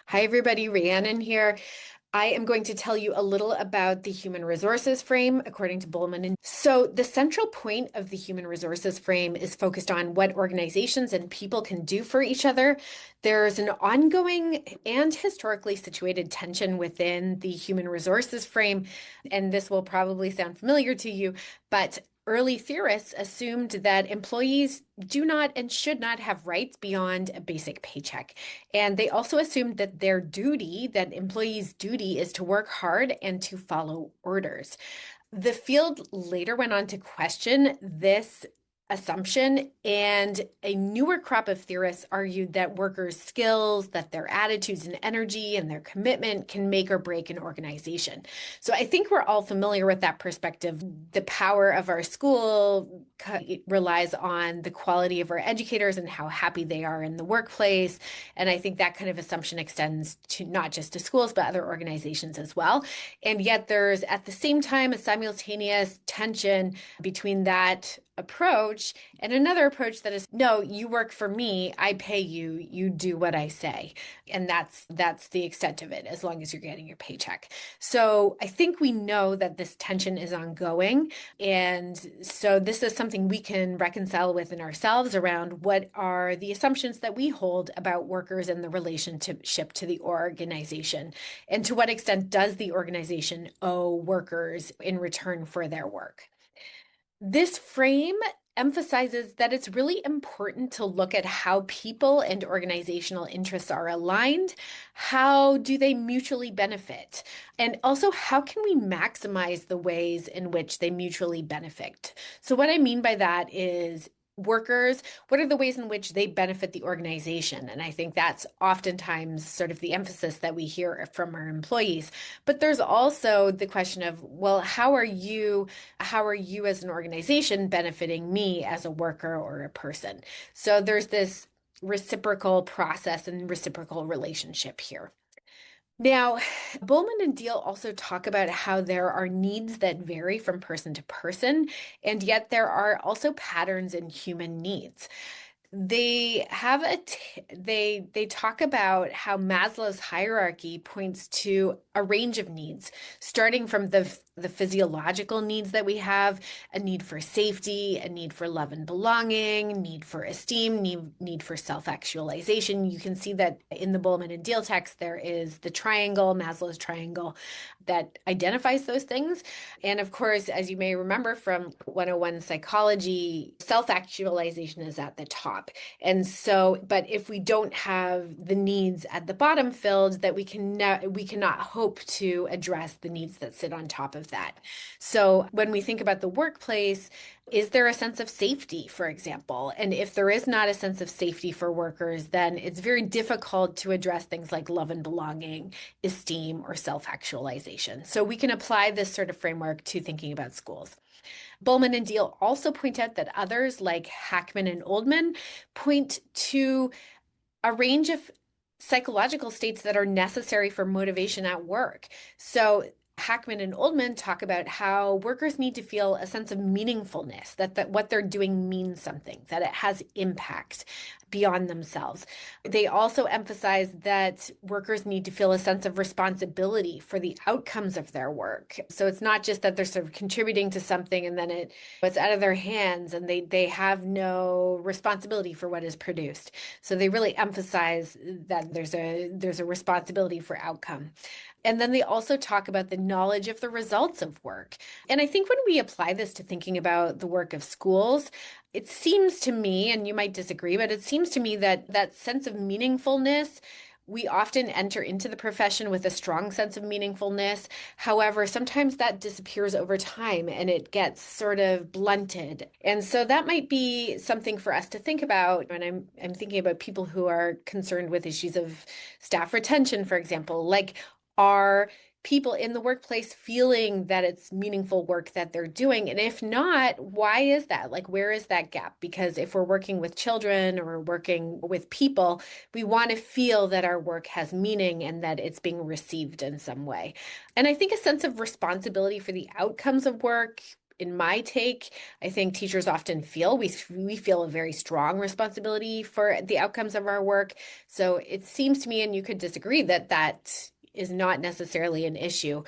Hi, everybody. Rhiannon here. I am going to tell you a little about the human resources frame according to Bolman and so the central point of the human resources frame is focused on what organizations and people can do for each other. There's an ongoing and historically situated tension within the human resources frame, and this will probably sound familiar to you, but early theorists assumed that employees do not and should not have rights beyond a basic paycheck. And they also assumed that that employees' duty is to work hard and to follow orders. The field later went on to question this assumption, and a newer crop of theorists argued that workers' skills, that their attitudes and energy and their commitment can make or break an organization. So I think we're all familiar with that perspective. The power of our school relies on the quality of our educators and how happy they are in the workplace. And I think that kind of assumption extends to not just to schools, but other organizations as well. And yet there's at the same time a simultaneous tension between that approach and another approach that is, no, you work for me, I pay you, you do what I say. And that's the extent of it, as long as you're getting your paycheck. So I think we know that this tension is ongoing. And so this is something we can reconcile within ourselves around what are the assumptions that we hold about workers and the relationship to the organization. And to what extent does the organization owe workers in return for their work? This frame emphasizes that it's really important to look at how people and organizational interests are aligned. How do they mutually benefit? And also, how can we maximize the ways in which they mutually benefit? So, what I mean by that is workers, what are the ways in which they benefit the organization? And I think that's oftentimes sort of the emphasis that we hear from our employees. But there's also the question of, well, how are you as an organization benefiting me as a worker or a person? So there's this reciprocal process and reciprocal relationship here. Now, Bolman and Deal also talk about how there are needs that vary from person to person, and yet there are also patterns in human needs. They talk about how Maslow's hierarchy points to a range of needs, starting from the physiological needs that we have, a need for safety, a need for love and belonging, need for esteem, need for self-actualization. You can see that in the Bolman and Deal text, there is the triangle, Maslow's triangle, that identifies those things. And of course, as you may remember from 101 psychology, self-actualization is at the top. And so, but if we don't have the needs at the bottom filled, that we cannot hope to address the needs that sit on top of that. So when we think about the workplace, is there a sense of safety, for example? And if there is not a sense of safety for workers, then it's very difficult to address things like love and belonging, esteem, or self-actualization. So we can apply this sort of framework to thinking about schools. Bolman and Deal also point out that others like Hackman and Oldman point to a range of psychological states that are necessary for motivation at work. So Hackman and Oldman talk about how workers need to feel a sense of meaningfulness, that what they're doing means something, that it has impact beyond themselves. They also emphasize that workers need to feel a sense of responsibility for the outcomes of their work. So it's not just that they're sort of contributing to something and then it's out of their hands and they have no responsibility for what is produced. So they really emphasize that there's a responsibility for outcome. And then they also talk about the knowledge of the results of work. And I think when we apply this to thinking about the work of schools, it seems to me, and you might disagree, but it seems to me that that sense of meaningfulness, we often enter into the profession with a strong sense of meaningfulness. However, sometimes that disappears over time and it gets sort of blunted. And so that might be something for us to think about. And I'm thinking about people who are concerned with issues of staff retention, for example, like are people in the workplace feeling that it's meaningful work that they're doing? And if not, why is that? Like, where is that gap? Because if we're working with children or working with people, we want to feel that our work has meaning and that it's being received in some way. And I think a sense of responsibility for the outcomes of work in my take, I think teachers often feel we feel a very strong responsibility for the outcomes of our work. So it seems to me, and you could disagree, that that is not necessarily an issue.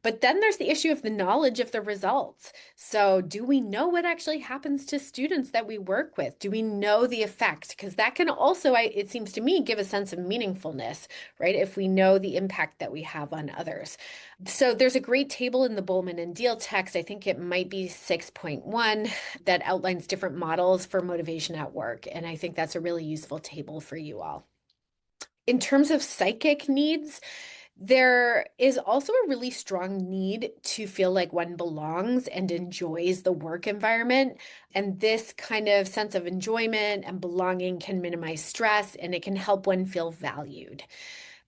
But then there's the issue of the knowledge of the results. So, do we know what actually happens to students that we work with? Do we know the effect? Because that can also, it seems to me, give a sense of meaningfulness, right? If we know the impact that we have on others. So, there's a great table in the Bolman and Deal text. I think it might be 6.1 that outlines different models for motivation at work. And I think that's a really useful table for you all. In terms of psychic needs, there is also a really strong need to feel like one belongs and enjoys the work environment. And this kind of sense of enjoyment and belonging can minimize stress and it can help one feel valued.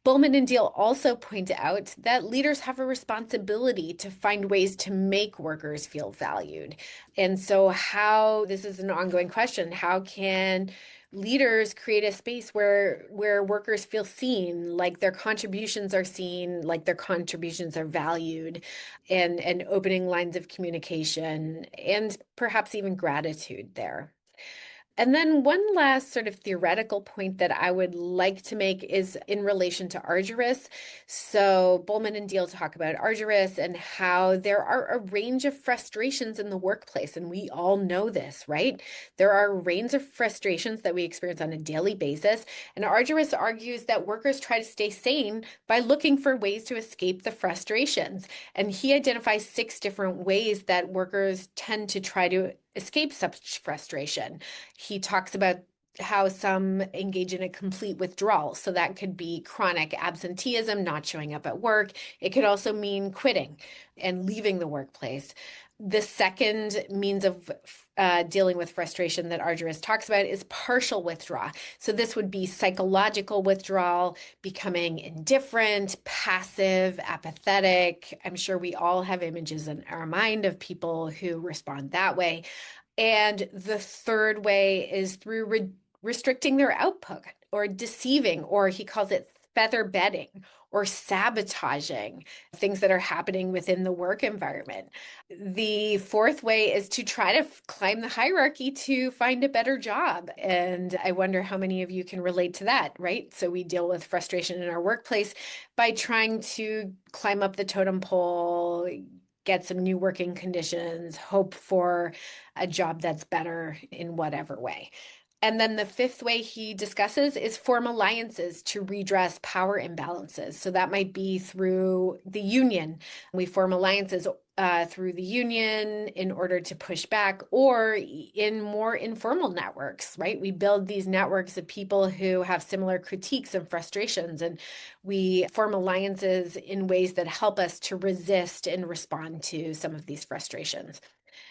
Bolman and Deal also point out that leaders have a responsibility to find ways to make workers feel valued. And so, how this is an ongoing question, how can leaders create a space where workers feel seen, like their contributions are seen, like their contributions are valued, and opening lines of communication and perhaps even gratitude there. And then one last sort of theoretical point that I would like to make is in relation to arduous. So Bolman and Deal talk about arduous and how there are a range of frustrations in the workplace. And we all know this, right? There are a range of frustrations that we experience on a daily basis. And arduous argues that workers try to stay sane by looking for ways to escape the frustrations. And he identifies 6 different ways that workers tend to try to escape such frustration. He talks about how some engage in a complete withdrawal. So that could be chronic absenteeism, not showing up at work. It could also mean quitting and leaving the workplace. The second means of dealing with frustration that Argyris talks about is partial withdrawal. So this would be psychological withdrawal, becoming indifferent, passive, apathetic. I'm sure we all have images in our mind of people who respond that way. And the third way is through restricting their output or deceiving, or he calls it feather bedding or sabotaging things that are happening within the work environment. The fourth way is to try to climb the hierarchy to find a better job. And I wonder how many of you can relate to that, right? So we deal with frustration in our workplace by trying to climb up the totem pole, get some new working conditions, hope for a job that's better in whatever way. And then the fifth way he discusses is form alliances to redress power imbalances. So that might be through the union. We form alliances through the union in order to push back, or in more informal networks, right? We build these networks of people who have similar critiques and frustrations, and we form alliances in ways that help us to resist and respond to some of these frustrations.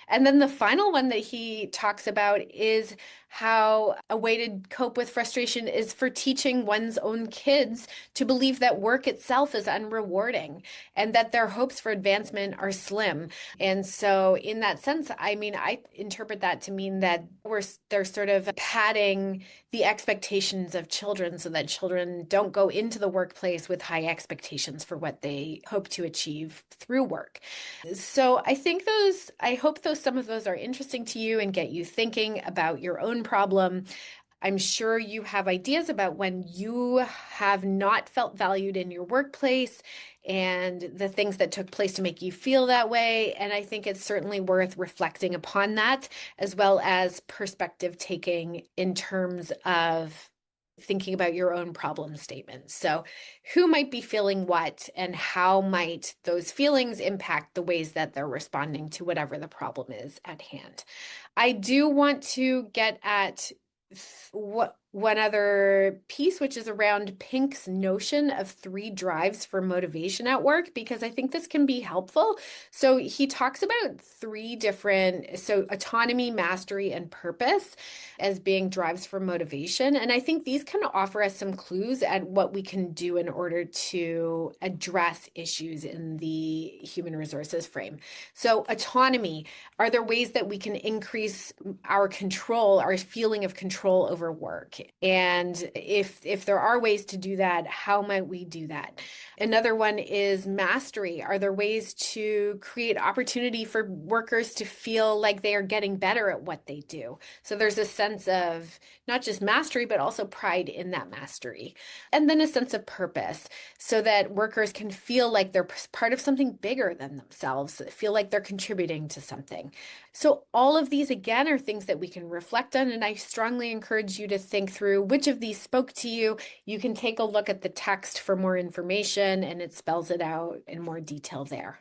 And then the final one that he talks about is how a way to cope with frustration is for teaching one's own kids to believe that work itself is unrewarding and that their hopes for advancement are slim. And so in that sense, I mean, I interpret that to mean that they're sort of padding the expectations of children so that children don't go into the workplace with high expectations for what they hope to achieve through work. So I hope some of those are interesting to you and get you thinking about your own problem. I'm sure you have ideas about when you have not felt valued in your workplace and the things that took place to make you feel that way. And I think it's certainly worth reflecting upon that, as well as perspective taking in terms of thinking about your own problem statements. So, who might be feeling what, and how might those feelings impact the ways that they're responding to whatever the problem is at hand? I do want to get at what one other piece, which is around Pink's notion of 3 drives for motivation at work, because I think this can be helpful. So he talks about 3 different, so autonomy, mastery, and purpose as being drives for motivation. And I think these can offer us some clues at what we can do in order to address issues in the human resources frame. So autonomy, are there ways that we can increase our control, our feeling of control over work? And if there are ways to do that, how might we do that? Another one is mastery. Are there ways to create opportunity for workers to feel like they are getting better at what they do? So there's a sense of not just mastery, but also pride in that mastery. And then a sense of purpose so that workers can feel like they're part of something bigger than themselves, feel like they're contributing to something. So all of these, again, are things that we can reflect on. And I strongly encourage you to think through which of these spoke to you. You can take a look at the text for more information, and it spells it out in more detail there.